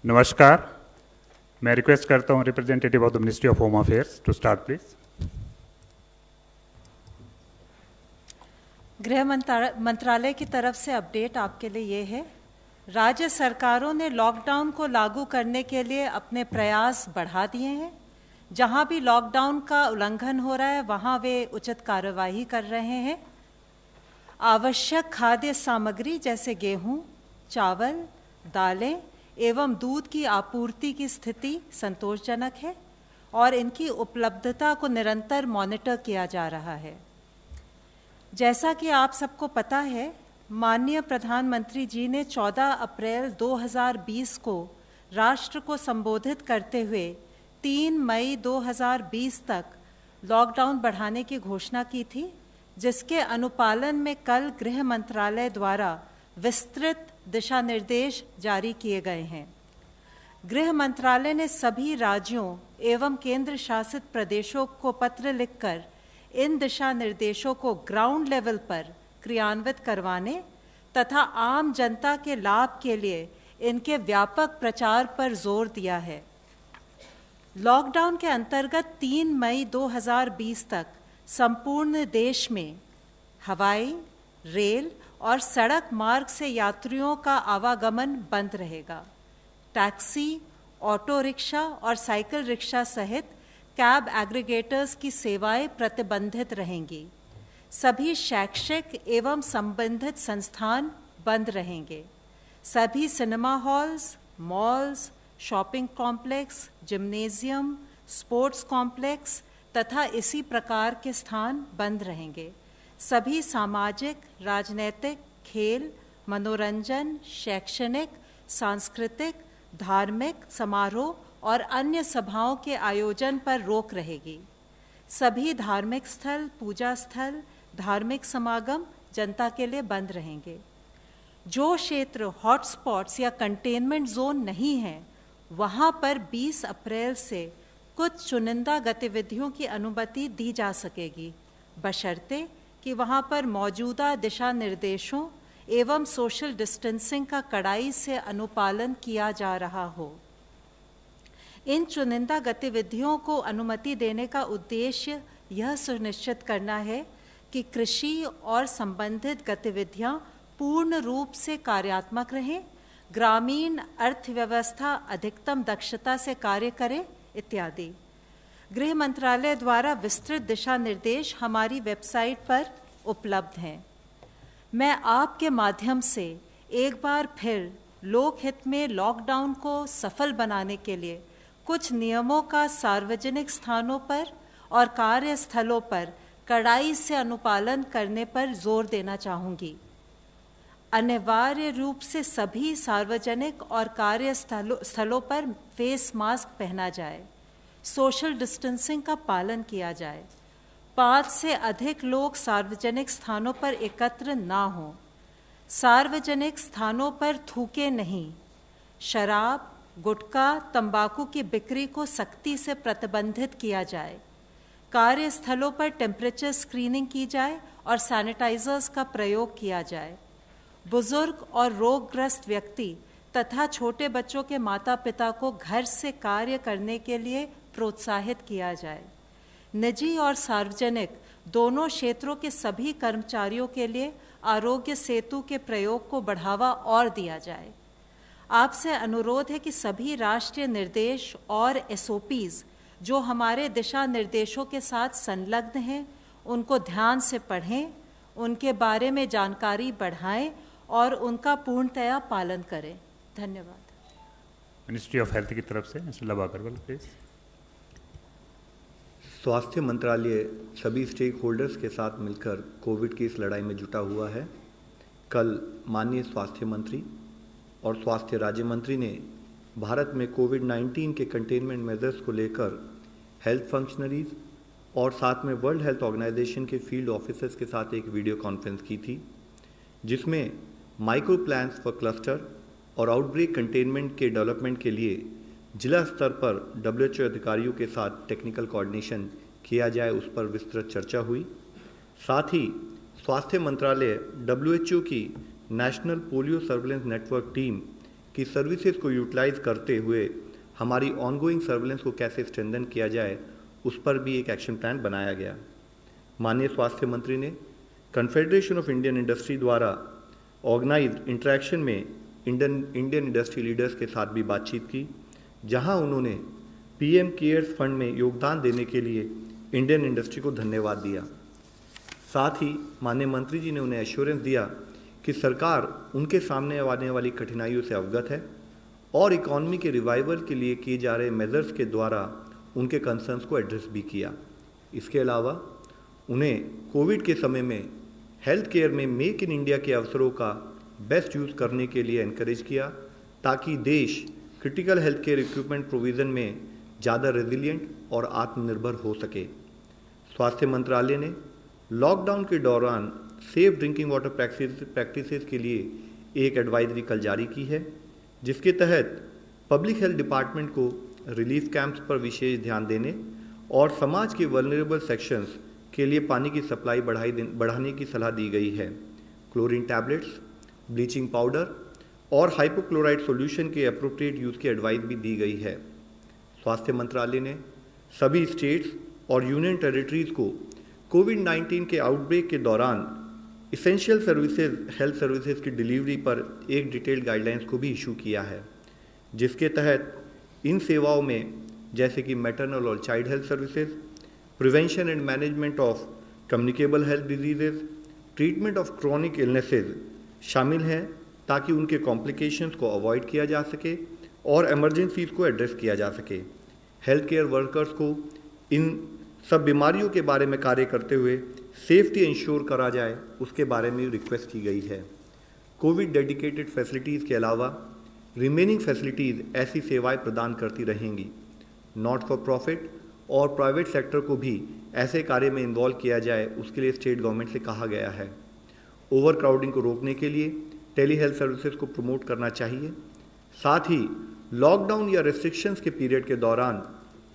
नमस्कार। मैं रिक्वेस्ट करता हूं representative of the ministry of home affairs to start please. गृह मंत्रालय की तरफ से अपडेट आपके लिए ये है, राज्य सरकारों ने लॉकडाउन को लागू करने के लिए अपने प्रयास बढ़ा दिए हैं। जहां भी लॉकडाउन का उल्लंघन हो रहा है वहां वे उचित कार्यवाही कर रहे हैं। आवश्यक खाद्य सामग्री जैसे गेहूं, चावल, दालें एवं दूध की आपूर्ति की स्थिति संतोषजनक है और इनकी उपलब्धता को निरंतर मॉनिटर किया जा रहा है। जैसा कि आप सबको पता है, माननीय प्रधानमंत्री जी ने 14 अप्रैल 2020 को राष्ट्र को संबोधित करते हुए 3 मई 2020 तक लॉकडाउन बढ़ाने की घोषणा की थी, जिसके अनुपालन में कल गृह मंत्रालय द्वारा विस्तृत दिशा निर्देश जारी किए गए हैं। गृह मंत्रालय ने सभी राज्यों एवं केंद्र शासित प्रदेशों को पत्र लिखकर इन दिशा निर्देशों को ग्राउंड लेवल पर क्रियान्वित करवाने तथा आम जनता के लाभ के लिए इनके व्यापक प्रचार पर जोर दिया है। लॉकडाउन के अंतर्गत 3 मई 2020 तक संपूर्ण देश में हवाई, रेल और सड़क मार्ग से यात्रियों का आवागमन बंद रहेगा। टैक्सी, ऑटो रिक्शा और साइकिल रिक्शा सहित कैब एग्रीगेटर्स की सेवाएं प्रतिबंधित रहेंगी। सभी शैक्षिक एवं संबंधित संस्थान बंद रहेंगे। सभी cinema halls, malls, shopping complex, gymnasium, sports complex तथा इसी प्रकार के स्थान बंद रहेंगे। सभी सामाजिक, राजनीतिक, खेल, मनोरंजन, शैक्षणिक, सांस्कृतिक, धार्मिक समारोह और अन्य सभाओं के आयोजन पर रोक रहेगी। सभी धार्मिक स्थल, पूजा स्थल, धार्मिक समागम जनता के लिए बंद रहेंगे। जो क्षेत्र हॉटस्पॉट्स या कंटेनमेंट जोन नहीं है, वहां पर 20 अप्रैल से कुछ चुनिंदा गतिविधियों की अनुमति दी जा सकेगी, बशर्ते कि वहां पर मौजूदा दिशा निर्देशों एवं सोशल डिस्टेंसिंग का कड़ाई से अनुपालन किया जा रहा हो। इन चुनिंदा गतिविधियों को अनुमति देने का उद्देश्य यह सुनिश्चित करना है कि कृषि और संबंधित गतिविधियां पूर्ण रूप से कार्यात्मक रहें, ग्रामीण अर्थव्यवस्था अधिकतम दक्षता से कार्य करे इत्यादि। गृह मंत्रालय द्वारा विस्तृत दिशा निर्देश हमारी वेबसाइट पर उपलब्ध हैं। मैं आपके माध्यम से एक बार फिर लोकहित में लॉकडाउन को सफल बनाने के लिए कुछ नियमों का सार्वजनिक स्थानों पर और कार्यस्थलों पर कड़ाई से अनुपालन करने पर जोर देना चाहूँगी। अनिवार्य रूप से सभी सार्वजनिक और कार्यस्थलों पर फेस मास्क पहना जाए, सोशल डिस्टेंसिंग का पालन किया जाए, 5 से अधिक लोग सार्वजनिक स्थानों पर एकत्र ना हों, सार्वजनिक स्थानों पर थूके नहीं, शराब, गुटखा, तंबाकू की बिक्री को सख्ती से प्रतिबंधित किया जाए, कार्यस्थलों पर टेम्परेचर स्क्रीनिंग की जाए और सैनिटाइजर्स का प्रयोग किया जाए। बुजुर्ग और रोगग्रस्त व्यक्ति तथा छोटे बच्चों के माता पिता को घर से कार्य करने के लिए प्रोत्साहित किया जाए। निजी और सार्वजनिक दोनों क्षेत्रों के सभी कर्मचारियों के लिए आरोग्य सेतु के प्रयोग को बढ़ावा और दिया जाए। आपसे अनुरोध है कि सभी राष्ट्रीय निर्देश और SOPs जो हमारे दिशा निर्देशों के साथ संलग्न हैं, उनको ध्यान से पढ़ें, उनके बारे में जानकारी बढ़ाएं और उनका पूर्णतया पालन करें। धन्यवाद। मिनिस्ट्री ऑफ हेल्थ की तरफ से मिस्टर लव अग्रवाल प्लीज। स्वास्थ्य मंत्रालय सभी स्टेक होल्डर्स के साथ मिलकर कोविड की इस लड़ाई में जुटा हुआ है। कल माननीय स्वास्थ्य मंत्री और स्वास्थ्य राज्य मंत्री ने भारत में कोविड-19 के कंटेनमेंट मेजर्स को लेकर हेल्थ फंक्शनरीज और साथ में वर्ल्ड हेल्थ ऑर्गेनाइजेशन के फील्ड ऑफिसर्स के साथ एक वीडियो कॉन्फ्रेंस की थी, जिसमें माइक्रो प्लान्स फॉर क्लस्टर और आउटब्रेक कंटेनमेंट के डेवलपमेंट के लिए जिला स्तर पर WHO अधिकारियों के साथ टेक्निकल कोऑर्डिनेशन किया जाए, उस पर विस्तृत चर्चा हुई। साथ ही स्वास्थ्य मंत्रालय WHO की national polio surveillance network team कि सर्विसेज को यूटिलाइज करते हुए हमारी ऑनगोइंग सर्विलेंस को कैसे स्ट्रेंथन किया जाए, उस पर भी एक एक्शन प्लान बनाया गया। माननीय स्वास्थ्य मंत्री ने कन्फेडरेशन ऑफ इंडियन इंडस्ट्री द्वारा ऑर्गेनाइज्ड इंटरेक्शन में इंडियन इंडस्ट्री लीडर्स के साथ भी बातचीत की, जहां उन्होंने पीएम केयर्स फंड में योगदान देने के लिए इंडियन इंडस्ट्री को धन्यवाद दिया। साथ ही माननीय मंत्री जी ने उन्हें एश्योरेंस दिया कि सरकार उनके सामने आने वाली कठिनाइयों से अवगत है और इकॉनमी के रिवाइवल के लिए किए जा रहे मेजर्स के द्वारा उनके कंसर्न्स को एड्रेस भी किया। इसके अलावा उन्हें कोविड के समय में हेल्थ केयर में मेक इन इंडिया के अवसरों का बेस्ट यूज़ करने के लिए एनकरेज किया, ताकि देश critical health care equipment provision में ज़्यादा रेजिलिएंट और आत्मनिर्भर हो सके। स्वास्थ्य मंत्रालय ने लॉकडाउन के दौरान सेफ ड्रिंकिंग वाटर प्रैक्टिसेस के लिए एक एडवाइजरी कल जारी की है, जिसके तहत पब्लिक हेल्थ डिपार्टमेंट को रिलीफ कैंप्स पर विशेष ध्यान देने और समाज के वल्नरेबल सेक्शंस के लिए पानी की सप्लाई बढ़ाने की सलाह दी गई है। क्लोरीन टैबलेट्स, ब्लीचिंग पाउडर और हाइपोक्लोराइड सॉल्यूशन के अप्रोप्रिएट यूज़ की एडवाइस भी दी गई है। स्वास्थ्य मंत्रालय ने सभी स्टेट्स और यूनियन टेरिटरीज को कोविड-19 के आउटब्रेक के दौरान इसेंशियल सर्विसेज हेल्थ सर्विसेज की डिलीवरी पर एक डिटेल्ड गाइडलाइंस को भी इशू किया है, जिसके तहत इन सेवाओं में जैसे कि मैटरनल और child health services, prevention and management of communicable health diseases, treatment of chronic illnesses शामिल हैं, ताकि उनके कॉम्प्लिकेशंस को अवॉइड किया जा सके और इमरजेंसीज को एड्रेस किया जा सके। हेल्थ केयर वर्कर्स को इन सब बीमारियों के बारे में कार्य करते हुए सेफ्टी इंश्योर करा जाए, उसके बारे में रिक्वेस्ट की गई है। कोविड डेडिकेटेड फैसिलिटीज़ के अलावा रिमेनिंग फैसिलिटीज़ ऐसी सेवाएं प्रदान करती रहेंगी। नॉट फॉर प्रॉफिट और प्राइवेट सेक्टर को भी ऐसे कार्य में इन्वॉल्व किया जाए, उसके लिए स्टेट गवर्नमेंट से कहा गया है। ओवर क्राउडिंग को रोकने के लिए टेली हेल्थ सर्विसेज को प्रमोट करना चाहिए। साथ ही लॉकडाउन या रेस्ट्रिक्शंस के पीरियड के दौरान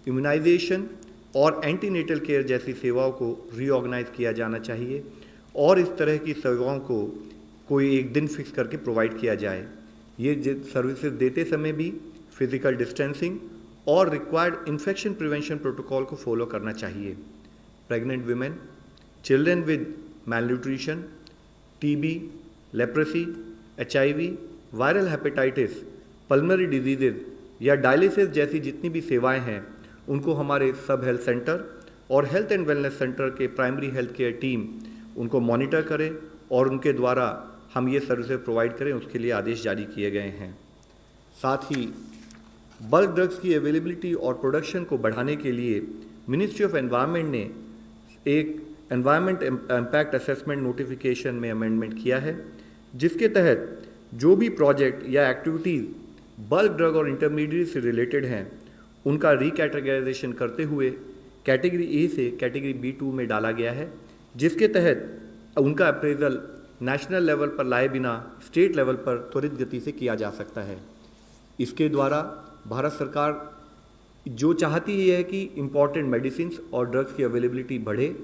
इम्यूनाइजेशन और एंटीनेटल केयर जैसी सेवाओं को रीऑर्गेनाइज किया जाना चाहिए और इस तरह की सेवाओं को कोई एक दिन फिक्स करके प्रोवाइड किया जाए। ये सर्विसेज देते समय भी फिजिकल डिस्टेंसिंग और रिक्वायर्ड इन्फेक्शन प्रिवेंशन प्रोटोकॉल को फॉलो करना चाहिए। Pregnant women, children with malnutrition, TB, leprosy, HIV, viral hepatitis, pulmonary diseases या डायलिसिस जैसी जितनी भी सेवाएं हैं, उनको हमारे सब हेल्थ सेंटर और हेल्थ एंड वेलनेस सेंटर के प्राइमरी हेल्थ केयर टीम उनको मॉनिटर करें और उनके द्वारा हम ये सर्विसेज प्रोवाइड करें, उसके लिए आदेश जारी किए गए हैं। साथ ही बल्क ड्रग्स की अवेलेबिलिटी और प्रोडक्शन को बढ़ाने के लिए मिनिस्ट्री ऑफ एनवायरनमेंट ने एक एनवायरनमेंट इम्पैक्ट असेसमेंट नोटिफिकेशन में अमेंडमेंट किया है, जिसके तहत जो भी प्रोजेक्ट या एक्टिविटीज़ बल्क ड्रग और इंटरमीडिएट से रिलेटेड हैं, उनका रिकैटेगराइजेशन करते हुए कैटेगरी ए से कैटेगरी B2 में डाला गया है, जिसके तहत उनका अप्रेजल नेशनल लेवल पर लाए बिना स्टेट लेवल पर त्वरित गति से किया जा सकता है। इसके द्वारा भारत सरकार जो चाहती है कि इम्पॉर्टेंट मेडिसिन और ड्रग्स की अवेलेबिलिटी बढ़े,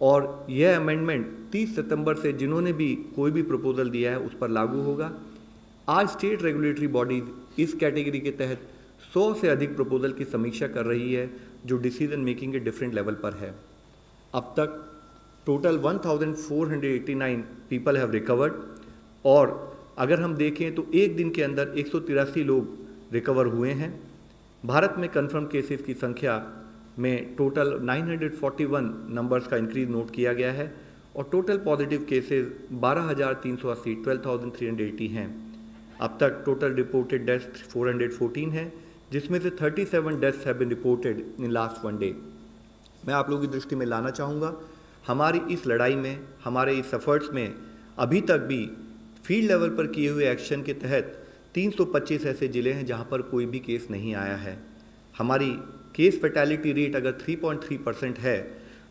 और यह अमेंडमेंट 30 सितंबर से जिन्होंने भी कोई भी प्रपोजल दिया है उस पर लागू होगा। आज स्टेट रेगुलेटरी बॉडीज इस कैटेगरी के तहत 100 से अधिक प्रपोजल की समीक्षा कर रही है, जो डिसीजन मेकिंग के डिफरेंट लेवल पर है। अब तक टोटल 1489 पीपल हैव रिकवर्ड, और अगर हम देखें तो एक दिन के अंदर 183 लोग रिकवर हुए हैं। भारत में कन्फर्म केसेस की संख्या में टोटल 941 नंबर्स का इंक्रीज नोट किया गया है और टोटल पॉजिटिव केसेस 12,380 12,380 हैं। अब तक टोटल रिपोर्टेड डेथ्स 414 हैं, जिसमें से 37 deaths have been reported in last 1 day. मैं आप लोगों की दृष्टि में लाना चाहूँगा, हमारी इस लड़ाई में, हमारे इस एफर्ट्स में अभी तक भी फील्ड लेवल पर किए हुए एक्शन के तहत 325 ऐसे ज़िले हैं जहाँ पर कोई भी केस नहीं आया है। हमारी केस फैटेलिटी रेट अगर 3.3% है,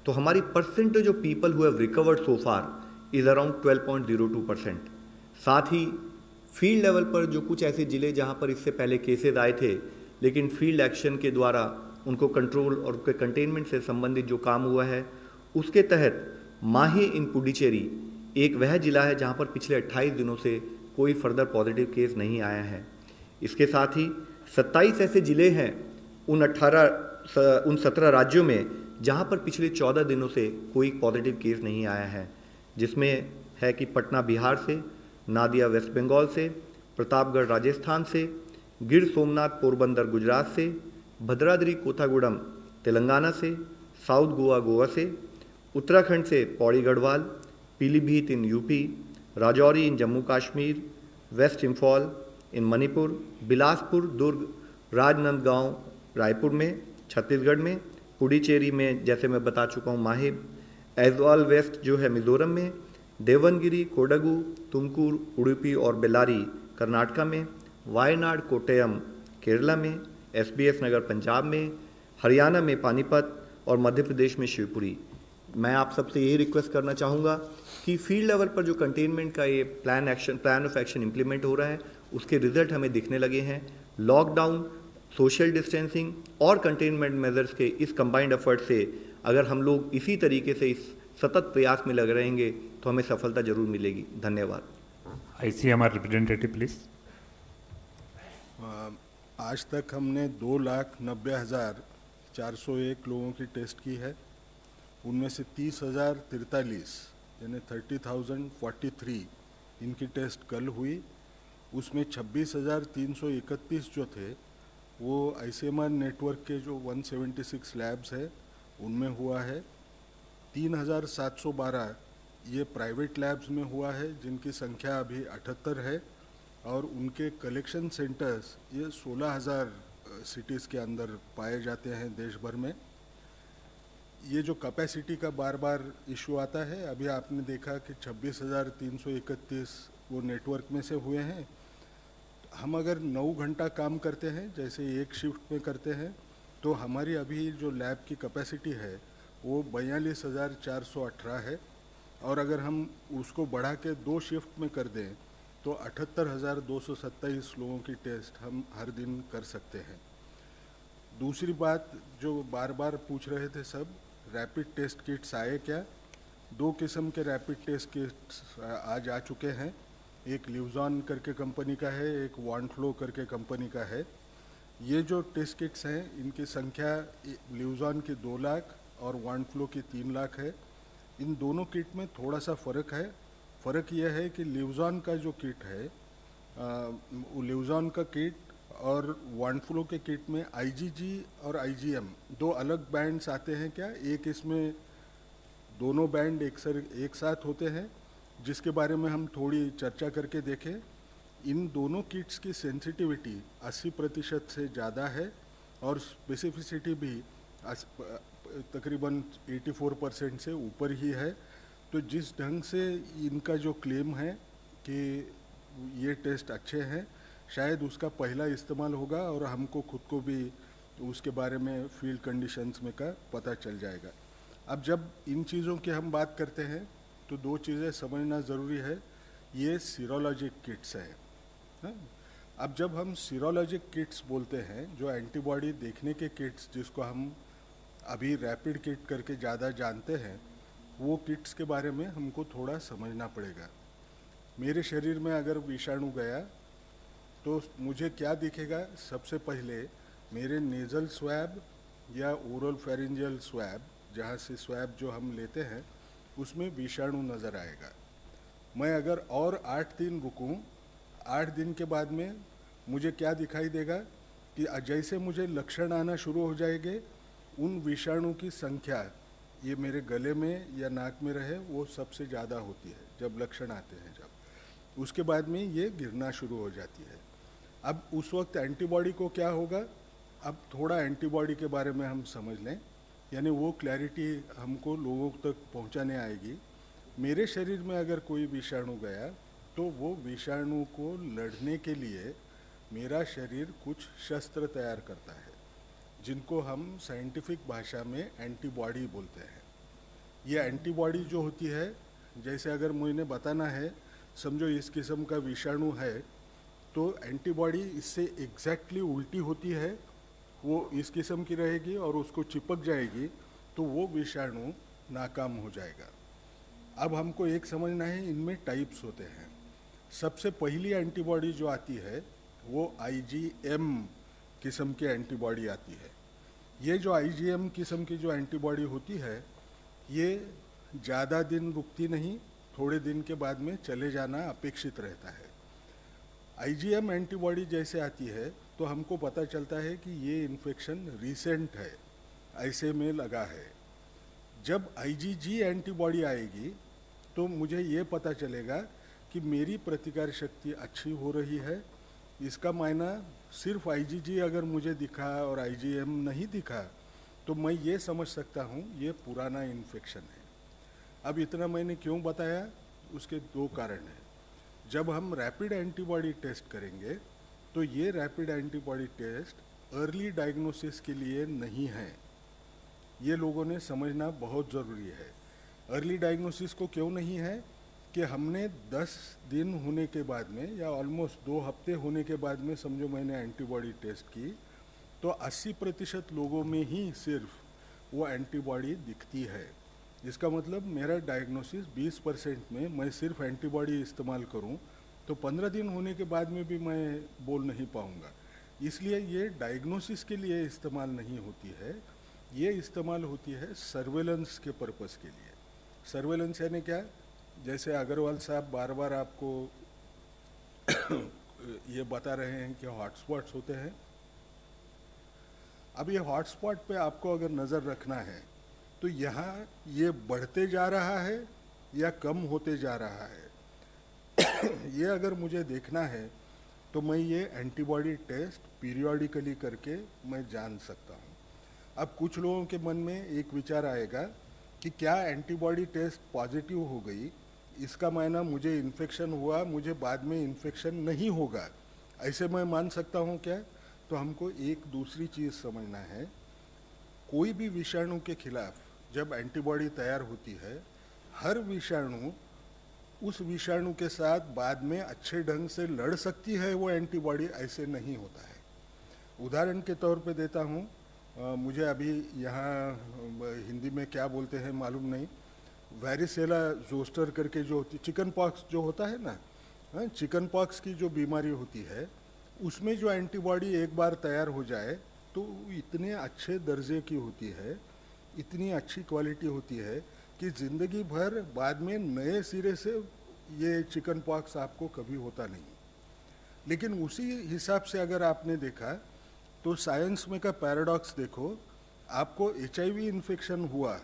तो हमारी percentage of people who have recovered so far is around 12.02%। साथ ही फील्ड लेवल पर जो कुछ ऐसे ज़िले जहाँ पर इससे पहले केसेस आए थे, लेकिन फील्ड एक्शन के द्वारा उनको कंट्रोल और उनके कंटेनमेंट से संबंधित जो काम हुआ है, उसके तहत माही इन पुडुचेरी एक वह जिला है जहाँ पर पिछले 28 दिनों से कोई फर्दर पॉजिटिव केस नहीं आया है। इसके साथ ही 27 ऐसे जिले हैं उन 17 राज्यों में जहां पर पिछले 14 दिनों से कोई पॉजिटिव केस नहीं आया है, जिसमें है कि पटना बिहार से, नादिया वेस्ट बंगाल से, प्रतापगढ़ राजस्थान से, गिर सोमनाथ पोरबंदर गुजरात से, भद्राद्री कोथागुड़म तेलंगाना से, साउथ गोवा गोवा से, उत्तराखंड से Pauri Garhwal, Pilibhit in UP, Rajouri in Jammu Kashmir, west Imphal in Manipur, Bilaspur, Durg, Rajnandgaon Raipur में, छत्तीसगढ़ में, पुडुचेरी में जैसे मैं बता चुका हूँ माहे, ऐजवाल वेस्ट जो है मिजोरम में, देवनगिरी, कोडगु, तुमकुर, उडुपी और बेल्लारी कर्नाटका में, वायनाड, कोट्टयम केरला में, SBS नगर पंजाब में, हरियाणा में पानीपत और मध्य प्रदेश में शिवपुरी। मैं आप सबसे यही रिक्वेस्ट करना चाहूँगा कि फील्ड लेवल पर जो कंटेनमेंट का ये प्लान ऑफ एक्शन इम्प्लीमेंट हो रहा है, उसके रिजल्ट हमें दिखने लगे हैं। लॉकडाउन, सोशल डिस्टेंसिंग और कंटेनमेंट मेजर्स के इस कंबाइंड एफर्ट से अगर हम लोग इसी तरीके से इस सतत प्रयास में लग रहेंगे तो हमें सफलता जरूर मिलेगी। धन्यवाद। ICMR representative please. आज तक हमने 2,90,401 लोगों की टेस्ट की है। उनमें से 30,043 यानी 30,043 इनकी टेस्ट कल हुई। उसमें 26,331 जो थे वो ICMR नेटवर्क के जो 176 लैब्स है उनमें हुआ है। 3,712 ये प्राइवेट लैब्स में हुआ है, जिनकी संख्या अभी 78 है, और उनके कलेक्शन सेंटर्स ये 16,000 सिटीज़ के अंदर पाए जाते हैं देश भर में। ये जो कैपेसिटी का बार बार इशू आता है, अभी आपने देखा कि 26,331 वो नेटवर्क में से हुए हैं। हम अगर 9 घंटा काम करते हैं, जैसे एक शिफ्ट में करते हैं, तो हमारी अभी जो लैब की कैपेसिटी है वो 42,418 है, और अगर हम उसको बढ़ा के 2 शिफ्ट में कर दें तो 78,227 लोगों की टेस्ट हम हर दिन कर सकते हैं। दूसरी बात जो बार बार पूछ रहे थे सब, रैपिड टेस्ट किट्स आए क्या? 2 किस्म के रैपिड टेस्ट किट्स आज आ चुके हैं। एक लिवजॉन करके कंपनी का है, एक वॉन्फ्लो करके कंपनी का है। ये जो टेस्ट किट्स हैं इनकी संख्या लिवजॉन की 2 लाख और वॉन्फ्लो की 3 लाख है। इन दोनों किट में थोड़ा सा फ़र्क है। फ़र्क यह है कि लिवजॉन का जो किट है, लिवजॉन का किट और वॉन्फ्लो के किट में IgG और IgM 2 अलग बैंड्स आते हैं क्या? एक इसमें दोनों बैंड एक साथ होते हैं, जिसके बारे में हम थोड़ी चर्चा करके देखें। इन दोनों किट्स की सेंसिटिविटी 80% से ज़्यादा है और स्पेसिफिसिटी भी तकरीबन 84% से ऊपर ही है। तो जिस ढंग से इनका जो क्लेम है कि ये टेस्ट अच्छे हैं, शायद उसका पहला इस्तेमाल होगा और हमको खुद को भी उसके बारे में फील्ड कंडीशंस में का पता चल जाएगा। अब जब इन चीज़ों की हम बात करते हैं तो 2 चीज़ें समझना ज़रूरी है। ये सीरोलॉजिक किट्स है। अब जब हम सीरोलॉजिक किट्स बोलते हैं, जो एंटीबॉडी देखने के किट्स जिसको हम अभी रैपिड किट करके ज़्यादा जानते हैं, वो किट्स के बारे में हमको थोड़ा समझना पड़ेगा। मेरे शरीर में अगर विषाणु गया तो मुझे क्या दिखेगा? सबसे पहले मेरे नेज़ल स्वैब या ओरल फेरेंजियल स्वैब, जहाँ से स्वैब जो हम लेते हैं, उसमें विषाणु नज़र आएगा। मैं अगर और 8 दिन रुकूं, 8 दिन के बाद में मुझे क्या दिखाई देगा कि जैसे मुझे लक्षण आना शुरू हो जाएंगे, उन विषाणु की संख्या ये मेरे गले में या नाक में रहे वो सबसे ज़्यादा होती है जब लक्षण आते हैं। जब उसके बाद में ये गिरना शुरू हो जाती है। अब उस वक्त एंटीबॉडी को क्या होगा? अब थोड़ा एंटीबॉडी के बारे में हम समझ लें, यानी वो क्लैरिटी हमको लोगों तक पहुंचाने आएगी। मेरे शरीर में अगर कोई विषाणु गया तो वो विषाणु को लड़ने के लिए मेरा शरीर कुछ शस्त्र तैयार करता है, जिनको हम साइंटिफिक भाषा में एंटीबॉडी बोलते हैं। ये एंटीबॉडी जो होती है, जैसे अगर मुझे बताना है, समझो इस किस्म का विषाणु है, तो एंटीबॉडी इससे एग्जैक्टली उल्टी होती है, वो इस किस्म की रहेगी और उसको चिपक जाएगी, तो वो विषाणु नाकाम हो जाएगा। अब हमको एक समझना है, इनमें टाइप्स होते हैं। सबसे पहली एंटीबॉडी जो आती है वो IgM किस्म की एंटीबॉडी आती है। ये जो IgM किस्म की जो एंटीबॉडी होती है, ये ज़्यादा दिन रुकती नहीं, थोड़े दिन के बाद में चले जाना अपेक्षित रहता है। IgM एंटीबॉडी जैसे आती है तो हमको पता चलता है कि ये इन्फेक्शन रिसेंट है, ऐसे में लगा है। जब IgG एंटीबॉडी आएगी तो मुझे ये पता चलेगा कि मेरी प्रतिकार शक्ति अच्छी हो रही है। इसका मायना सिर्फ IgG अगर मुझे दिखा और IgM नहीं दिखा तो मैं ये समझ सकता हूँ ये पुराना इन्फेक्शन है। अब इतना मैंने क्यों बताया, उसके दो कारण हैं। जब हम रैपिड एंटीबॉडी टेस्ट करेंगे तो ये rapid antibody test early diagnosis के लिए नहीं है, ये लोगों ने समझना बहुत ज़रूरी है। अर्ली डायग्नोसिस को क्यों नहीं है कि हमने 10 दिन होने के बाद में या ऑलमोस्ट 2 हफ्ते होने के बाद में समझो मैंने एंटीबॉडी टेस्ट की तो 80% लोगों में ही सिर्फ वो एंटीबॉडी दिखती है। इसका मतलब मेरा डायग्नोसिस 20% में मैं सिर्फ एंटीबॉडी इस्तेमाल करूं तो 15 दिन होने के बाद में भी मैं बोल नहीं पाऊंगा। इसलिए ये डायग्नोसिस के लिए इस्तेमाल नहीं होती है, ये इस्तेमाल होती है सर्वेलेंस के पर्पस के लिए। सर्वेलेंस यानी क्या, जैसे अग्रवाल साहब बार बार आपको ये बता रहे हैं कि हॉटस्पॉट्स होते हैं। अब ये हॉटस्पॉट पे आपको अगर नज़र रखना है तो यहाँ ये बढ़ते जा रहा है या कम होते जा रहा है ये अगर मुझे देखना है तो मैं ये एंटीबॉडी टेस्ट पीरियोडिकली करके मैं जान सकता हूँ। अब कुछ लोगों के मन में एक विचार आएगा कि क्या एंटीबॉडी टेस्ट पॉजिटिव हो गई इसका मायना मुझे इन्फेक्शन हुआ, मुझे बाद में इन्फेक्शन नहीं होगा, ऐसे मैं मान सकता हूँ क्या? तो हमको एक दूसरी चीज़ समझना है। कोई भी विषाणु के खिलाफ जब एंटीबॉडी तैयार होती है, हर विषाणु उस विषाणु के साथ बाद में अच्छे ढंग से लड़ सकती है वो एंटीबॉडी, ऐसे नहीं होता है। उदाहरण के तौर पे देता हूँ, मुझे अभी यहाँ हिंदी में क्या बोलते हैं मालूम नहीं, वैरिसेला जोस्टर करके जो होती, चिकन पॉक्स जो होता है ना, चिकन पॉक्स की जो बीमारी होती है उसमें जो एंटीबॉडी एक बार तैयार हो जाए तो इतने अच्छे दर्जे की होती है, इतनी अच्छी क्वालिटी होती है कि ज़िंदगी भर बाद में नए सिरे से ये चिकन पॉक्स आपको कभी होता नहीं। लेकिन उसी हिसाब से अगर आपने देखा तो साइंस में का पैराडॉक्स देखो, आपको HIV इन्फेक्शन हुआ,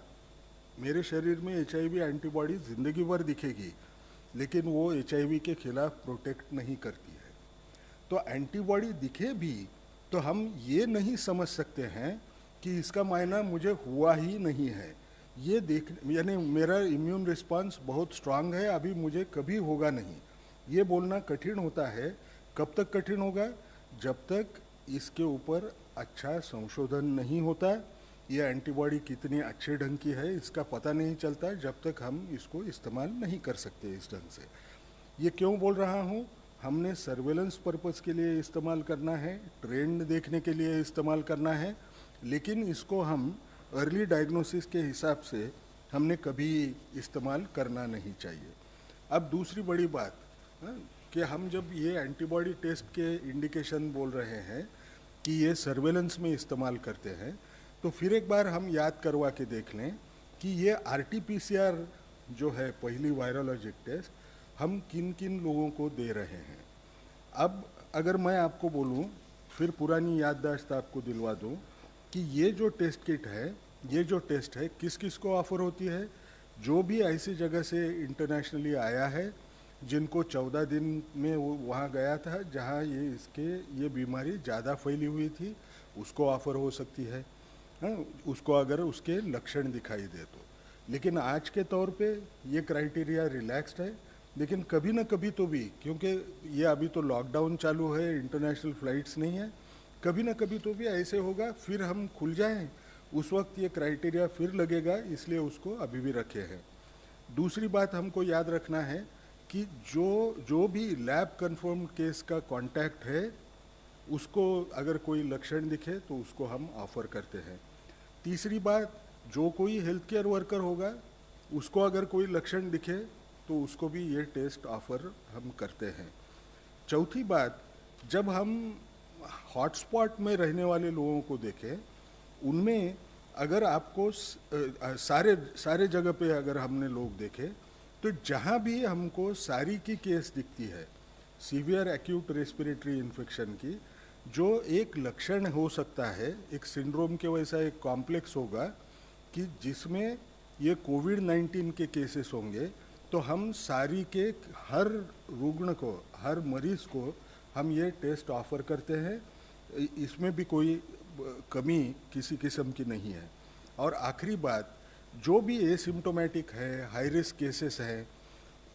मेरे शरीर में HIV एंटीबॉडी ज़िंदगी भर दिखेगी लेकिन वो HIV के खिलाफ प्रोटेक्ट नहीं करती है। तो एंटीबॉडी दिखे भी तो हम ये नहीं समझ सकते हैं कि इसका मायना मुझे हुआ ही नहीं है। ये देख यानी मेरा इम्यून रिस्पांस बहुत स्ट्रांग है, अभी मुझे कभी होगा नहीं, ये बोलना कठिन होता है। कब तक कठिन होगा? जब तक इसके ऊपर अच्छा संशोधन नहीं होता, ये एंटीबॉडी कितनी अच्छे ढंग की है इसका पता नहीं चलता, जब तक हम इसको इस्तेमाल नहीं कर सकते इस ढंग से। ये क्यों बोल रहा हूँ? हमने सर्वेलेंस पर्पस के लिए इस्तेमाल करना है, ट्रेंड देखने के लिए इस्तेमाल करना है, लेकिन इसको हम अर्ली डायग्नोसिस के हिसाब से हमने कभी इस्तेमाल करना नहीं चाहिए। अब दूसरी बड़ी बात कि हम जब ये एंटीबॉडी टेस्ट के इंडिकेशन बोल रहे हैं कि ये सर्वेलेंस में इस्तेमाल करते हैं, तो फिर एक बार हम याद करवा के देख लें कि ये RT-PCR जो है पहली वायरोलॉजिक टेस्ट हम किन किन लोगों को दे रहे हैं। अब अगर मैं आपको बोलूं, फिर पुरानी याददाश्त आपको दिलवा दूं कि ये जो टेस्ट किट है, ये जो टेस्ट है किस किस को ऑफर होती है? जो भी ऐसी जगह से इंटरनेशनली आया है जिनको 14 दिन में वो वहाँ गया था जहाँ ये बीमारी ज़्यादा फैली हुई थी, उसको ऑफर हो सकती है, उसको अगर उसके लक्षण दिखाई दे तो। लेकिन आज के तौर पे ये क्राइटेरिया रिलैक्स्ड है, लेकिन कभी ना कभी तो भी, क्योंकि ये अभी तो लॉकडाउन चालू है, इंटरनेशनल फ्लाइट्स नहीं है, कभी ना कभी तो भी ऐसे होगा, फिर हम खुल जाएं उस वक्त ये क्राइटेरिया फिर लगेगा, इसलिए उसको अभी भी रखे हैं। दूसरी बात हमको याद रखना है कि जो भी लैब कन्फर्म केस का कांटेक्ट है उसको अगर कोई लक्षण दिखे तो उसको हम ऑफ़र करते हैं। तीसरी बात, जो कोई हेल्थ केयर वर्कर होगा उसको अगर कोई लक्षण दिखे तो उसको भी ये टेस्ट ऑफ़र हम करते हैं। चौथी बात जब हम हॉटस्पॉट में रहने वाले लोगों को देखें, उनमें अगर आपको सारे जगह पे अगर हमने लोग देखे तो जहाँ भी हमको सारी की केस दिखती है सीवियर एक्यूट रेस्पिरेटरी इन्फेक्शन की, जो एक लक्षण हो सकता है, एक सिंड्रोम के वैसा एक कॉम्प्लेक्स होगा कि जिसमें ये कोविड-19 के केसेस होंगे, तो हम सारी के हर रुग्ण को, हर मरीज को हम ये टेस्ट ऑफर करते हैं। इसमें भी कोई कमी किसी किस्म की नहीं है। और आखिरी बात, जो भी एसिम्टोमेटिक है, हाई रिस्क केसेस हैं,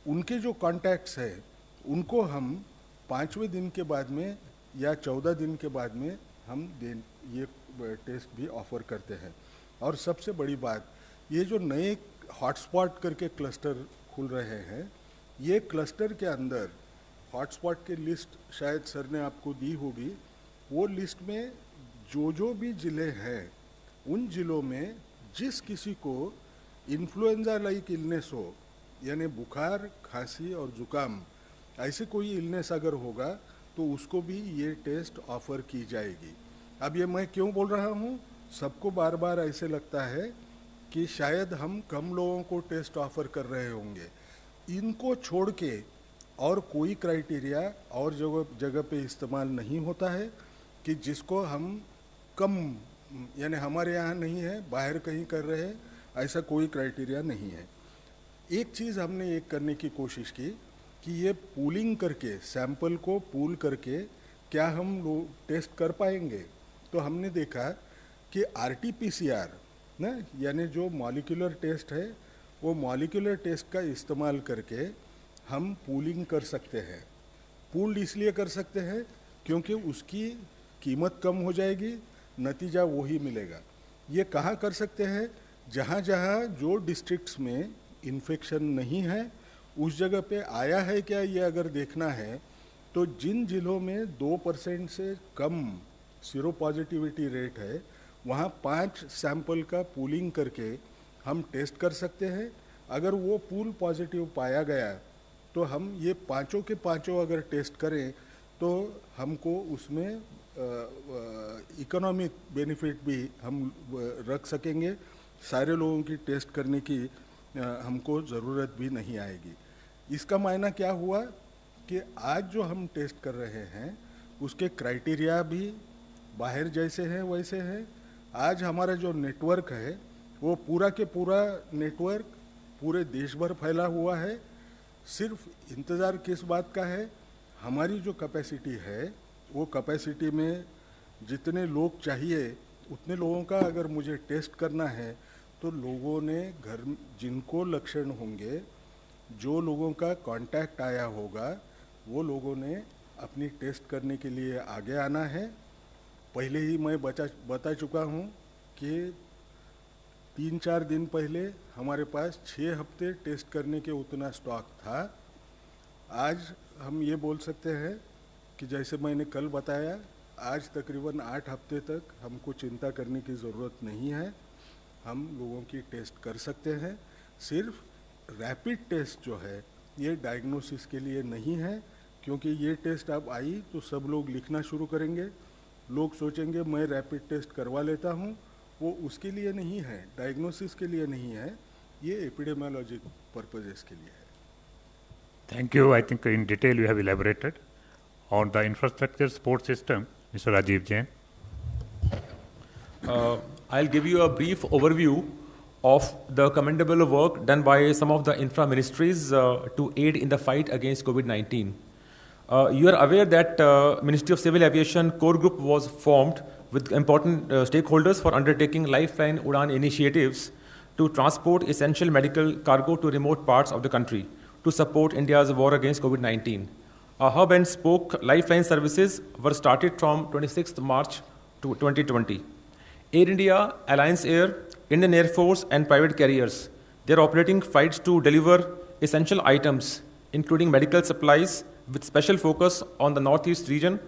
उनके जो कॉन्टैक्ट्स हैं उनको हम 5वें दिन के बाद में या 14 दिन के बाद में हम ये टेस्ट भी ऑफर करते हैं। और सबसे बड़ी बात, ये जो नए हॉटस्पॉट करके क्लस्टर खुल रहे हैं, ये क्लस्टर के अंदर हॉटस्पॉट की लिस्ट शायद सर ने आपको दी होगी। वो लिस्ट में जो भी ज़िले हैं, उन ज़िलों में जिस किसी को इन्फ्लुएंजा लाइक इलनेस हो, यानी बुखार, खांसी और ज़ुकाम, ऐसे कोई इलनेस अगर होगा तो उसको भी ये टेस्ट ऑफ़र की जाएगी। अब ये मैं क्यों बोल रहा हूँ, सबको बार बार ऐसे लगता है कि शायद हम कम लोगों को टेस्ट ऑफ़र कर रहे होंगे। इनको छोड़ के और कोई क्राइटेरिया और जगह पे इस्तेमाल नहीं होता है कि जिसको हम कम, यानी हमारे यहाँ नहीं है, बाहर कहीं कर रहे हैं, ऐसा कोई क्राइटेरिया नहीं है। एक चीज़ हमने एक करने की कोशिश की कि ये पूलिंग करके, सैंपल को पूल करके क्या हम लोग टेस्ट कर पाएंगे। तो हमने देखा कि RT-PCR ना, यानी जो मॉलिक्यूलर टेस्ट है, वो मॉलिक्यूलर टेस्ट का इस्तेमाल करके हम पूलिंग कर सकते हैं। पूल्ड इसलिए कर सकते हैं क्योंकि उसकी कीमत कम हो जाएगी, नतीजा वही मिलेगा। ये कहाँ कर सकते हैं, जहाँ जहाँ जो डिस्ट्रिक्ट्स में इन्फेक्शन नहीं है उस जगह पे आया है क्या, ये अगर देखना है तो जिन जिलों में 2% से कम सीरो पॉजिटिविटी रेट है, वहाँ 5 सैंपल का पूलिंग करके हम टेस्ट कर सकते हैं। अगर वो पूल पॉजिटिव पाया गया तो हम ये पाँचों के पाँचों अगर टेस्ट करें तो हमको उसमें इकोनॉमिक बेनिफिट भी हम रख सकेंगे। सारे लोगों की टेस्ट करने की हमको ज़रूरत भी नहीं आएगी। इसका मायना क्या हुआ कि आज जो हम टेस्ट कर रहे हैं उसके क्राइटेरिया भी बाहर जैसे हैं वैसे हैं। आज हमारा जो नेटवर्क है वो पूरा के पूरा नेटवर्क पूरे देश भर फैला हुआ है। सिर्फ इंतज़ार किस बात का है, हमारी जो कैपेसिटी है वो कैपेसिटी में जितने लोग चाहिए उतने लोगों का अगर मुझे टेस्ट करना है तो लोगों ने घर, जिनको लक्षण होंगे, जो लोगों का कांटेक्ट आया होगा, वो लोगों ने अपनी टेस्ट करने के लिए आगे आना है। पहले ही मैं बता चुका हूँ कि 3-4 दिन पहले हमारे पास 6 हफ्ते टेस्ट करने के उतना स्टॉक था। आज हम ये बोल सकते हैं कि जैसे मैंने कल बताया, आज तकरीबन 8 हफ्ते तक हमको चिंता करने की ज़रूरत नहीं है। हम लोगों की टेस्ट कर सकते हैं। सिर्फ रैपिड टेस्ट जो है ये डायग्नोसिस के लिए नहीं है, क्योंकि ये टेस्ट अब आई तो सब लोग लिखना शुरू करेंगे। लोग सोचेंगे मैं रैपिड टेस्ट करवा लेता हूँ, वो उसके लिए नहीं है, डायग्नोसिस के लिए नहीं है, ये एपिडेमियोलॉजी पर्पजेस के लिए है। Thank you. I think in detail you have elaborated on the infrastructure support system. Mr. Rajiv Jain. I'll give you a brief overview of the commendable work done by some of the infra ministries to aid in the fight against COVID-19. You are aware that Ministry of Civil Aviation core group was formed with important stakeholders for undertaking Lifeline Udan initiatives to transport essential medical cargo to remote parts of the country to support India's war against COVID-19. A hub and spoke Lifeline services were started from 26th March to 2020. Air India, Alliance Air, Indian Air Force and private carriers, they are operating flights to deliver essential items including medical supplies with special focus on the Northeast region,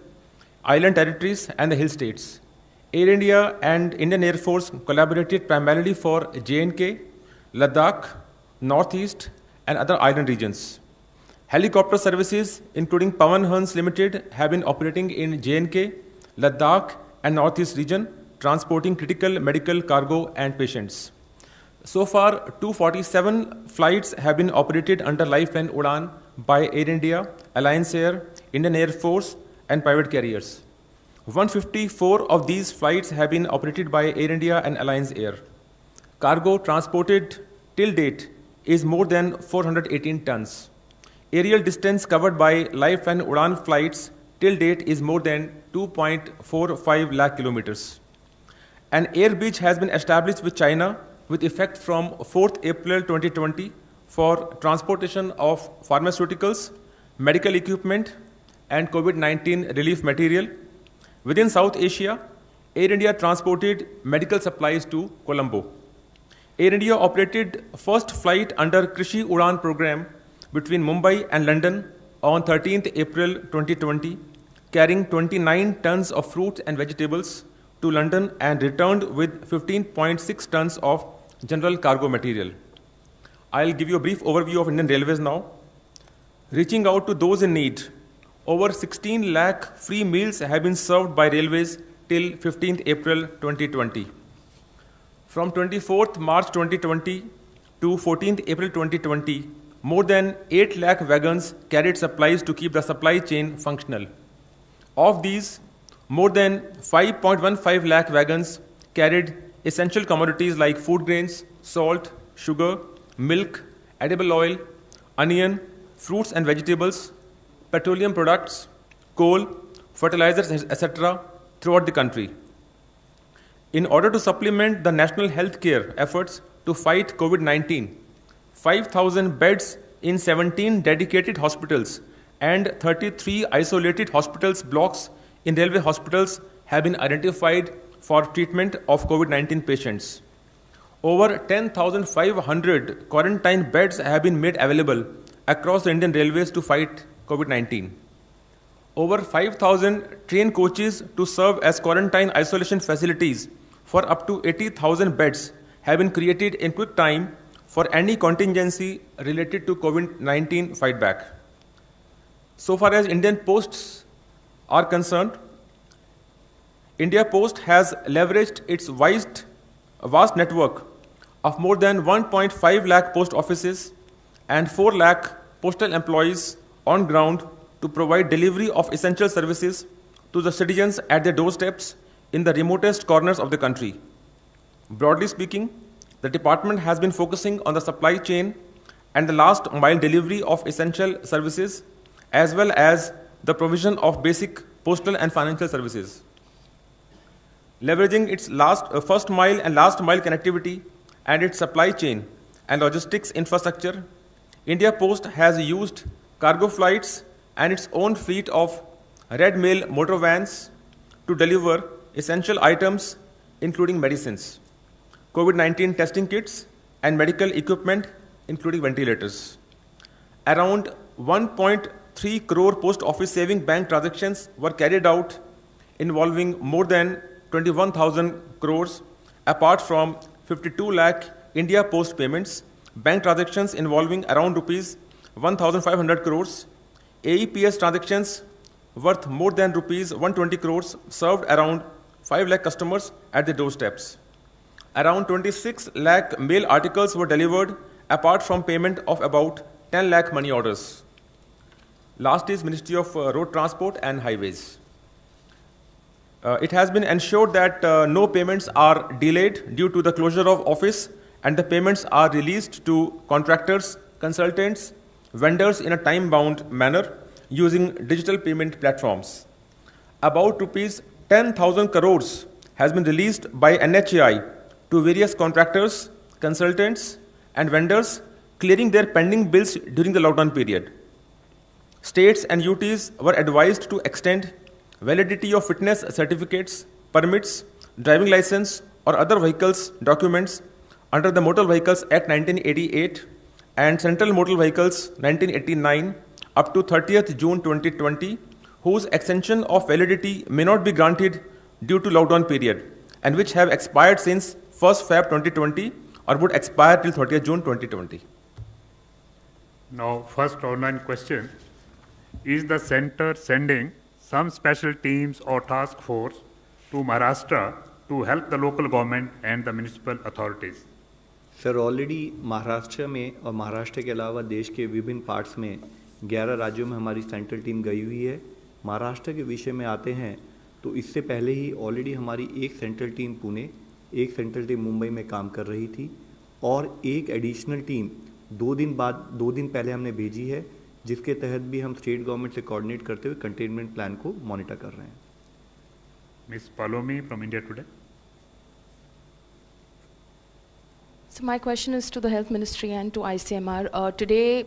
island territories and the hill states. Air India and Indian Air Force collaborated primarily for J&K, Ladakh, Northeast and other island regions. Helicopter services, including Pawan Hans Limited, have been operating in J&K, Ladakh, and Northeast region, transporting critical medical cargo and patients. So far, 247 flights have been operated under Lifeline Udan by Air India, Alliance Air, Indian Air Force, and private carriers. 154 of these flights have been operated by Air India and Alliance Air. Cargo transported till date is more than 418 tons. Aerial distance covered by Lifeline Udan flights till date is more than 2.45 lakh kilometers. An air bridge has been established with China with effect from 4th April 2020 for transportation of pharmaceuticals, medical equipment, and COVID-19 relief material. Within South Asia, Air India transported medical supplies to Colombo. Air India operated first flight under Krishi Udan program between Mumbai and London on 13th April 2020, carrying 29 tons of fruits and vegetables to London and returned with 15.6 tons of general cargo material. I'll give you a brief overview of Indian Railways now. Reaching out to those in need, over 16 lakh free meals have been served by Railways till 15th April 2020. From 24th March 2020 to 14th April 2020, more than 8 lakh wagons carried supplies to keep the supply chain functional. Of these, more than 5.15 lakh wagons carried essential commodities like food grains, salt, sugar, milk, edible oil, onion, fruits and vegetables, petroleum products, coal, fertilizers, etc. throughout the country. In order to supplement the national health care efforts to fight COVID-19, 5,000 beds in 17 dedicated hospitals and 33 isolated hospitals blocks in railway hospitals have been identified for treatment of COVID-19 patients. Over 10,500 quarantine beds have been made available across the Indian Railways to fight COVID-19. Over 5,000 train coaches to serve as quarantine isolation facilities for up to 80,000 beds have been created in quick time for any contingency related to COVID-19 fight back. So far as Indian Posts are concerned, India Post has leveraged its vast network of more than 1.5 lakh post offices and 4 lakh postal employees on ground to provide delivery of essential services to the citizens at their doorsteps in the remotest corners of the country. Broadly speaking, the department has been focusing on the supply chain and the last mile delivery of essential services as well as the provision of basic postal and financial services. Leveraging its first mile and last mile connectivity and its supply chain and logistics infrastructure, India Post has used cargo flights and its own fleet of Red Mail motor vans to deliver essential items including medicines, COVID-19 testing kits, and medical equipment including ventilators. Around 1.3 crore post office saving bank transactions were carried out involving more than 21,000 crores apart from 52 lakh India Post payments, bank transactions involving around rupees 1,500 crores, AEPS transactions worth more than rupees 120 crores served around 5 lakh customers at their doorsteps. Around 26 lakh mail articles were delivered apart from payment of about 10 lakh money orders. Last is Ministry of Road Transport and Highways. It has been ensured that no payments are delayed due to the closure of office and the payments are released to contractors, consultants, vendors in a time-bound manner using digital payment platforms. About rupees 10,000 crores has been released by NHAI to various contractors, consultants, and vendors clearing their pending bills during the lockdown period. States and UTs were advised to extend validity of fitness certificates, permits, driving license, or other vehicles documents under the Motor Vehicles Act 1988 and Central Motor Vehicles 1989 up to 30th June 2020, whose extension of validity may not be granted due to lockdown period and which have expired since 1st Feb 2020 or would expire till 30th June 2020. Now, first online question. Is the center sending some special teams or task force to Maharashtra to help the local government and the municipal authorities? Sir already Maharashtra में और महाराष्ट्र के अलावा देश के विभिन्न parts में 11 राज्यों में हमारी सेंट्रल टीम गई हुई है। महाराष्ट्र के विषय में आते हैं तो इससे पहले ही ऑलरेडी हमारी एक सेंट्रल टीम पुणे, एक सेंट्रल टीम मुंबई में काम कर रही थी और एक एडिशनल टीम 2 दिन पहले हमने भेजी है, जिसके तहत भी हम स्टेट गवर्नमेंट से कोऑर्डिनेट करते हुए कंटेनमेंट प्लान को मॉनिटर कर रहे हैं। Ms. Palomi from India Today. So my question is to the Health Ministry and to ICMR. Today,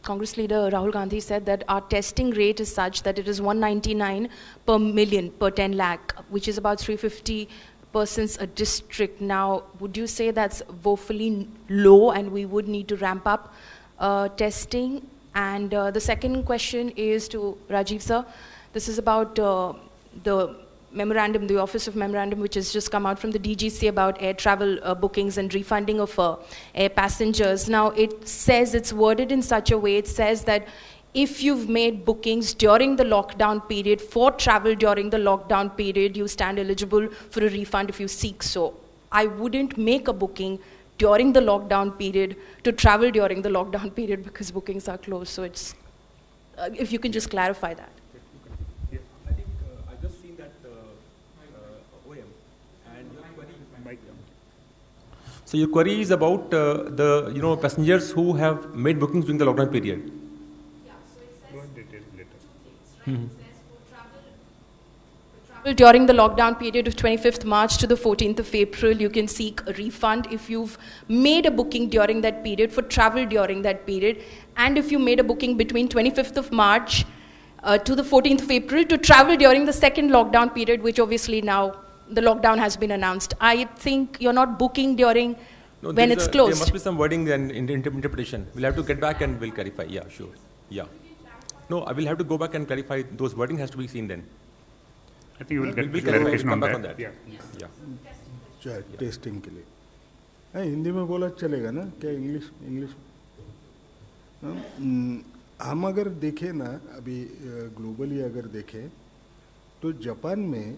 Congress leader Rahul Gandhi said that our testing rate is such that it is 199 per million per 10 lakh, which is about 350 persons a district. Now, would you say that's woefully low and we would need to ramp up testing? And the second question is to Rajiv sir. This is about the memorandum, the Office of Memorandum, which has just come out from the DGC about air travel bookings and refunding of air passengers. Now, it says, it's worded in such a way, it says that if you've made bookings during the lockdown period for travel during the lockdown period, you stand eligible for a refund if you seek so. I wouldn't make a booking during the lockdown period to travel during the lockdown period because bookings are closed. So it's, if you can just clarify that. I think I just seen that OM and your query. So your query is about the passengers who have made bookings during the lockdown period. Yeah, so it says two things, right? It says for travel during the lockdown period of 25th March to the 14th of April, you can seek a refund if you've made a booking during that period for travel during that period, and if you made a booking between 25th of March to the 14th of April to travel during the second lockdown period, which obviously now the lockdown has been announced. I think you're not booking during when it's closed. There must be some wording and interpretation. We'll have to get back and we'll clarify. Yeah, sure. Yeah. No, I will have to go back and clarify. Those wording has to be seen then. I think you will get We'll clarification come on back that. on that. Yeah. Yeah. Testing के लिए हिंदी में बोला चलेगा ना क्या? English हम अगर देखें ना, अभी ग्लोबली अगर देखें तो जापान में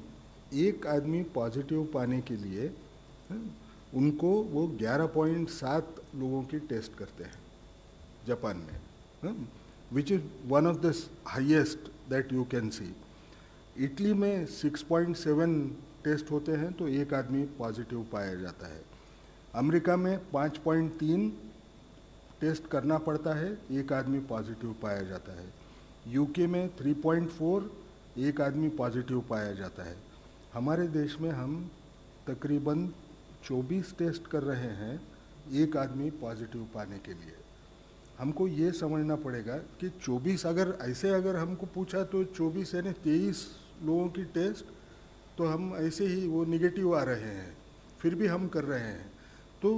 एक आदमी पॉजिटिव पाने के लिए उनको वो 11.7 लोगों की टेस्ट करते हैं जापान में, which is one of the highest that you can see. Italy में 6.7 टेस्ट होते हैं तो एक आदमी पॉजिटिव पाया जाता है। अमेरिका में 5.3 टेस्ट करना पड़ता है, एक आदमी पॉजिटिव पाया जाता है। यूके में 3.4 एक आदमी पॉजिटिव पाया जाता है। हमारे देश में हम तकरीबन 24 टेस्ट कर रहे हैं एक आदमी पॉजिटिव पाने के लिए। हमको ये समझना पड़ेगा कि 24 अगर हमको पूछा तो 24 यानी 23 लोगों की टेस्ट तो हम ऐसे ही वो निगेटिव आ रहे हैं, फिर भी हम कर रहे हैं। तो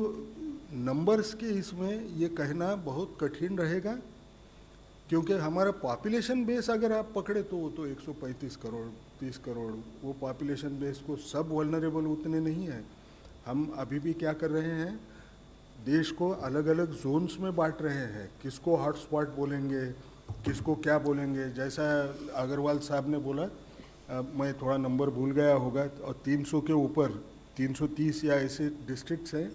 नंबर्स के इसमें ये कहना बहुत कठिन रहेगा, क्योंकि हमारा पॉपुलेशन बेस अगर आप पकड़े तो वो तो 135 करोड़ 30 करोड़, वो पॉपुलेशन बेस को सब वल्नरेबल उतने नहीं है। हम अभी भी क्या कर रहे हैं, देश को अलग अलग जोन्स में बांट रहे हैं, किसको हॉटस्पॉट बोलेंगे, किसको क्या बोलेंगे। जैसा अग्रवाल साहब ने बोला, मैं थोड़ा नंबर भूल गया होगा, और 300 के ऊपर 330 या ऐसे डिस्ट्रिक्ट्स हैं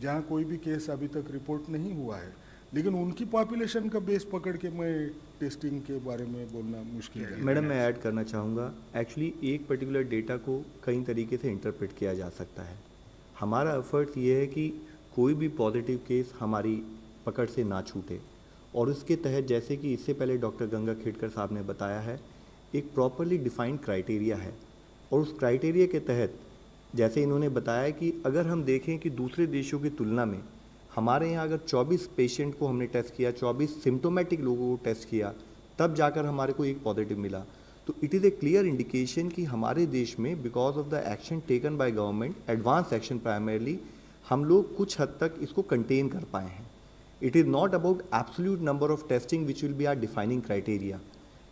जहाँ कोई भी केस अभी तक रिपोर्ट नहीं हुआ है, लेकिन उनकी पॉपुलेशन का बेस पकड़ के मैं टेस्टिंग के बारे में बोलना मुश्किल है। मैडम, मैं ऐड करना चाहूँगा, एक्चुअली एक पर्टिकुलर डेटा को कई तरीके से इंटरप्रेट किया जा सकता है। हमारा एफर्ट ये है कि कोई भी पॉजिटिव केस हमारी पकड़ से ना छूटे, और उसके तहत जैसे कि इससे पहले डॉक्टर गंगा खेड़कर साहब ने बताया है, एक प्रॉपरली डिफाइंड क्राइटेरिया है, और उस क्राइटेरिया के तहत जैसे इन्होंने बताया कि अगर हम देखें कि दूसरे देशों की तुलना में हमारे यहाँ अगर 24 पेशेंट को हमने टेस्ट किया, 24 सिम्टोमेटिक लोगों को टेस्ट किया, तब जाकर हमारे को एक पॉजिटिव मिला, तो it is a clear indication कि हमारे देश में because of the action taken by government, advance action primarily, हम लोग कुछ हद तक इसको कंटेन कर पाए हैं। It is not about absolute number of testing which will be are defining criteria.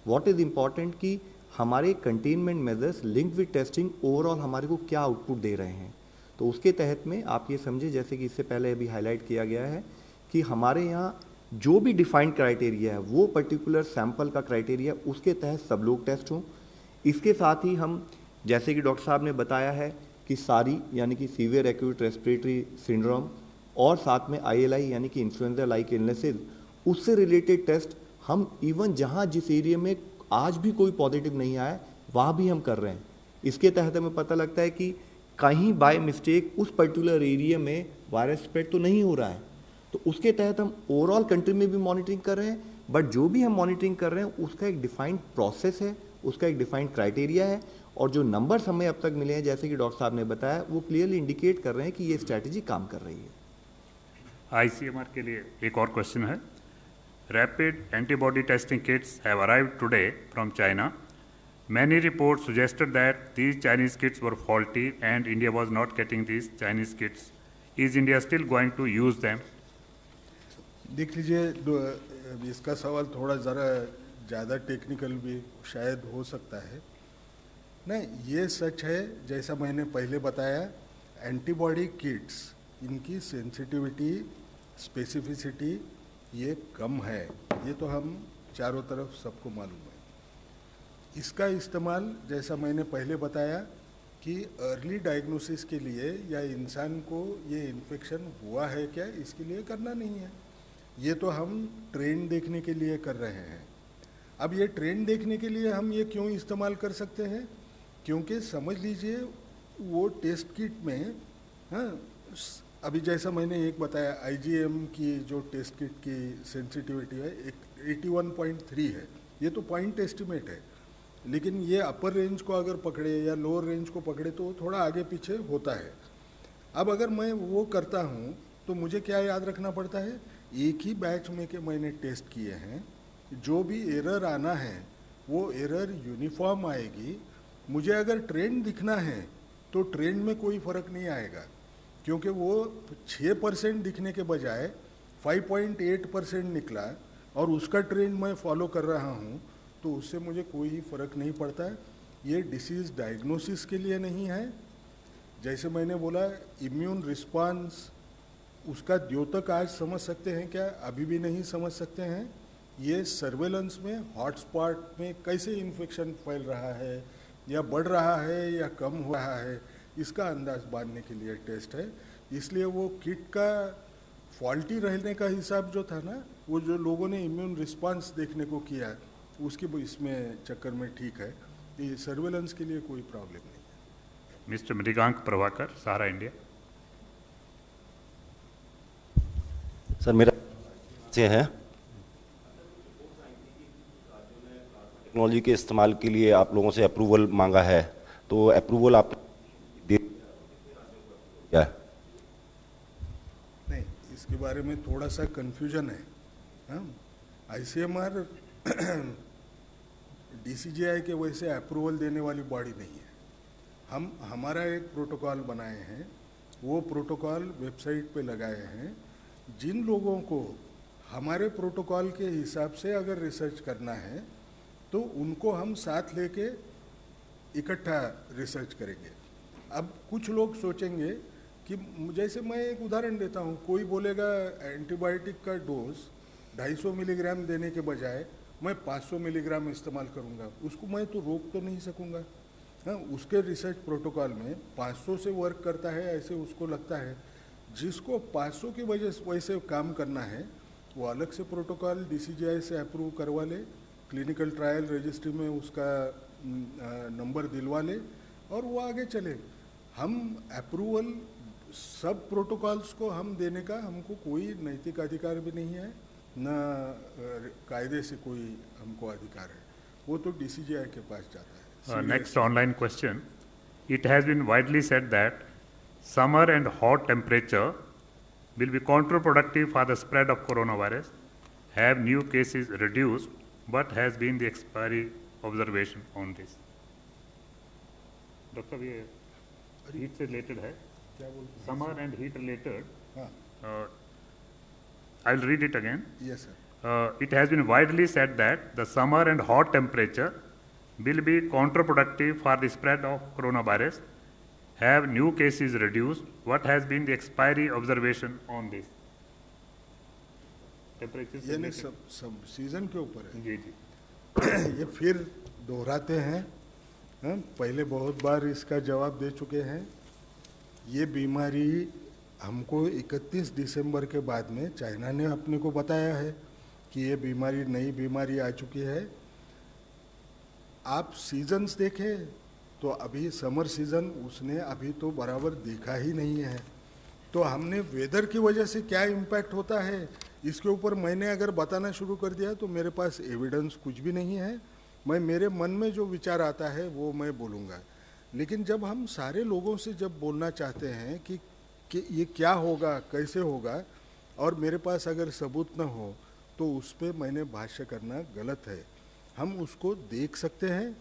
What is important कि हमारे containment measures linked with testing overall हमारे को क्या आउटपुट दे रहे हैं। तो उसके तहत में आप ये समझे, जैसे कि इससे पहले अभी हाईलाइट किया गया है कि हमारे यहाँ जो भी डिफाइंड क्राइटेरिया है वो पर्टिकुलर सैंपल का क्राइटेरिया उसके तहत सब लोग टेस्ट हों। इसके साथ ही हम जैसे कि डॉक्टर साहब ने बताया है कि सारी यानी कि सीवियर एक्यूट रेस्पिरेटरी सिंड्रोम और साथ में ILI यानी कि इन्फ्लुएंजा लाइक इलनेसेस, उससे रिलेटेड टेस्ट हम इवन जहां जिस एरिया में आज भी कोई पॉजिटिव नहीं आया वहाँ भी हम कर रहे हैं। इसके तहत हमें पता लगता है कि कहीं बाय मिस्टेक उस पर्टिकुलर एरिया में वायरस स्प्रेड तो नहीं हो रहा है, तो उसके तहत हम ओवरऑल कंट्री में भी मॉनिटरिंग कर रहे हैं। बट जो भी हम मॉनिटरिंग कर रहे हैं उसका एक डिफाइंड प्रोसेस है, उसका एक डिफाइंड क्राइटेरिया है, और जो नंबर्स हमें अब तक मिले हैं जैसे कि डॉक्टर साहब ने बताया वो क्लियरली इंडिकेट कर रहे हैं कि ये स्ट्रैटेजी काम कर रही है। ICMR के लिए एक और क्वेश्चन है। Rapid antibody testing kits have arrived today from China. Many reports suggested that these Chinese kits were faulty and India was not getting these Chinese kits. Is India still going to use them? देख लीजिए, इसका सवाल थोड़ा ज़रा ज़्यादा technical भी शायद हो सकता है। नहीं, ये सच है जैसा मैंने पहले बताया, एंटीबॉडी किट्स इनकी सेंसिटिविटी स्पेसिफिसिटी ये कम है, ये तो हम चारों तरफ सबको मालूम है। इसका इस्तेमाल जैसा मैंने पहले बताया कि अर्ली डायग्नोसिस के लिए या इंसान को ये इन्फेक्शन हुआ है क्या इसके लिए करना नहीं है, ये तो हम ट्रेंड देखने के लिए कर रहे हैं। अब ये ट्रेंड देखने के लिए हम ये क्यों इस्तेमाल कर सकते हैं, क्योंकि समझ लीजिए वो टेस्ट किट में, हाँ, अभी जैसा मैंने एक बताया IgM की जो टेस्ट किट की सेंसिटिविटी है 81.3 है, ये तो पॉइंट एस्टिमेट है, लेकिन ये अपर रेंज को अगर पकड़े या लोअर रेंज को पकड़े तो थोड़ा आगे पीछे होता है। अब अगर मैं वो करता हूँ तो मुझे क्या याद रखना पड़ता है, एक ही बैच में के मैंने टेस्ट किए हैं, जो भी एरर आना है वो एरर यूनिफॉर्म आएगी। मुझे अगर ट्रेंड दिखना है तो ट्रेंड में कोई फ़र्क नहीं आएगा, क्योंकि वो 6% दिखने के बजाय 5.8% निकला और उसका ट्रेंड मैं फॉलो कर रहा हूँ, तो उससे मुझे कोई फ़र्क नहीं पड़ता है। ये डिसीज़ डायग्नोसिस के लिए नहीं है। जैसे मैंने बोला इम्यून रिस्पांस, उसका द्योतक आज समझ सकते हैं क्या, अभी भी नहीं समझ सकते हैं। ये सर्वेलेंस में हॉटस्पॉट में कैसे इन्फेक्शन फैल रहा है या बढ़ रहा है या कम हो रहा है, इसका अंदाज बांधने के लिए टेस्ट है। इसलिए वो किट का फॉल्टी रहने का हिसाब जो था ना, वो जो लोगों ने इम्यून रिस्पांस देखने को किया उसके इसमें चक्कर में ठीक है। ये सर्वेलेंस के लिए कोई प्रॉब्लम नहीं है। मिस्टर मृगांक प्रभाकर, सहारा इंडिया। सर मेरा से है, टेक्नोलॉजी के इस्तेमाल के लिए आप लोगों से अप्रूवल मांगा है, तो अप्रूवल आप दे क्या है? नहीं, इसके बारे में थोड़ा सा कंफ्यूजन है। हाँ, ICMR DCGI के वैसे अप्रूवल देने वाली बॉडी नहीं है। हमारा एक प्रोटोकॉल बनाए हैं, वो प्रोटोकॉल वेबसाइट पे लगाए हैं। जिन लोगों को हमारे प्रोटोकॉल के हिसाब से अगर रिसर्च करना है तो उनको हम साथ लेके इकट्ठा रिसर्च करेंगे। अब कुछ लोग सोचेंगे कि जैसे मैं एक उदाहरण देता हूँ, कोई बोलेगा एंटीबायोटिक का डोज 250 मिलीग्राम देने के बजाय मैं 500 मिलीग्राम इस्तेमाल करूँगा, उसको मैं तो रोक तो नहीं सकूँगा। हाँ, उसके रिसर्च प्रोटोकॉल में 500 से वर्क करता है ऐसे उसको लगता है। जिसको 500 की वजह से वैसे काम करना है वो अलग से प्रोटोकॉल DCGI से अप्रूव करवा ले, क्लिनिकल ट्रायल रजिस्ट्री में उसका नंबर दिलवा ले और वो आगे चले। हम अप्रूवल सब प्रोटोकॉल्स को हम देने का हमको कोई नैतिक अधिकार भी नहीं है, न कायदे से कोई हमको अधिकार है, वो तो DCGI के पास जाता है। Next online question. It has been widely said that summer and hot temperature will be counterproductive for the spread of coronavirus. Have new cases reduced? What has been the expiry observation on this? Doctor ये heat से related है, summer and heat related. I'll read it again. Yes, sir. It has been widely said that the summer and hot temperature will be counterproductive for the spread of coronavirus. Have new cases reduced? What has been the expiry observation on this? Temperature ये नहीं सब season के ऊपर है। जी जी। ये फिर दोहराते हैं, पहले बहुत बार इसका जवाब दे चुके हैं। ये बीमारी हमको 31 दिसंबर के बाद में चाइना ने अपने को बताया है कि ये बीमारी नई बीमारी आ चुकी है। आप सीजन्स देखें तो अभी समर सीजन उसने अभी तो बराबर देखा ही नहीं है। तो हमने वेदर की वजह से क्या इम्पैक्ट होता है इसके ऊपर मैंने अगर बताना शुरू कर दिया तो मेरे पास एविडेंस कुछ भी नहीं है। मैं मेरे मन में जो विचार आता है वो मैं बोलूँगा। लेकिन जब हम सारे लोगों से जब बोलना चाहते हैं कि ये क्या होगा, कैसे होगा, और मेरे पास अगर सबूत न हो तो उस पर मैंने भाष्य करना गलत है। हम उसको देख सकते हैं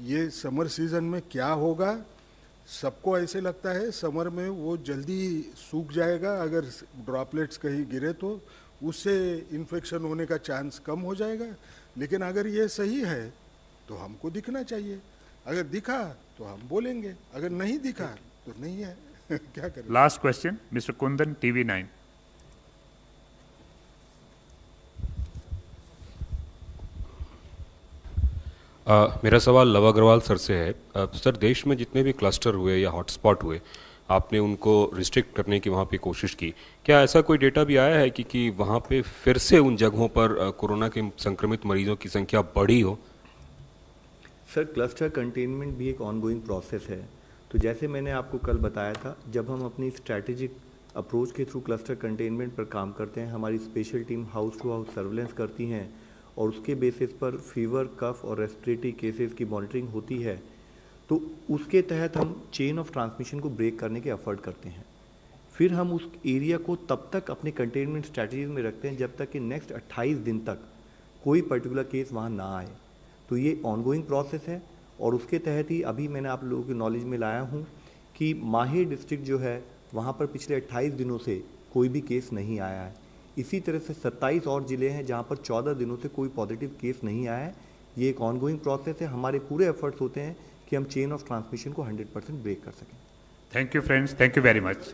ये समर सीजन में क्या होगा। सबको ऐसे लगता है समर में वो जल्दी सूख जाएगा, अगर ड्रॉपलेट्स कहीं गिरे तो उससे इन्फेक्शन होने का चांस कम हो जाएगा। लेकिन अगर ये सही है तो हमको दिखना चाहिए, अगर दिखा तो हम बोलेंगे, अगर नहीं दिखा तो नहीं है। क्या करें। Last question mister Kundan, TV9। मेरा सवाल लव अग्रवाल सर से है। सर, देश में जितने भी क्लस्टर हुए या हॉटस्पॉट हुए, आपने उनको रिस्ट्रिक्ट करने की वहाँ पे कोशिश की। क्या ऐसा कोई डेटा भी आया है कि वहाँ पे फिर से उन जगहों पर कोरोना के संक्रमित मरीजों की संख्या बढ़ी हो? सर, क्लस्टर कंटेनमेंट भी एक ऑनगोइंग प्रोसेस है। तो जैसे मैंने आपको कल बताया था, जब हम अपनी स्ट्रैटेजिक अप्रोच के थ्रू क्लस्टर कंटेनमेंट पर काम करते हैं, हमारी special team house to house surveillance करती हैं और उसके बेसिस पर फीवर, कफ और रेस्पिरेटरी केसेस की मॉनिटरिंग होती है। तो उसके तहत हम चेन ऑफ ट्रांसमिशन को ब्रेक करने के एफर्ट करते हैं। फिर हम उस एरिया को तब तक अपने कंटेनमेंट स्ट्रैटेजीज में रखते हैं जब तक कि नेक्स्ट 28 दिन तक कोई पर्टिकुलर केस वहाँ ना आए। तो ये ऑनगोइंग प्रोसेस है और उसके तहत ही अभी मैंने आप लोगों के नॉलेज में लाया हूँ कि माहे डिस्ट्रिक्ट जो है वहाँ पर पिछले 28 दिनों से कोई भी केस नहीं आया है। इसी तरह से 27 और ज़िले हैं जहाँ पर 14 दिनों से कोई पॉजिटिव केस नहीं आया है। ये एक ऑनगोइंग प्रोसेस है। हमारे पूरे एफर्ट्स होते हैं कि हम चेन ऑफ ट्रांसमिशन को 100% ब्रेक कर सकें। Thank you friends, thank you very much.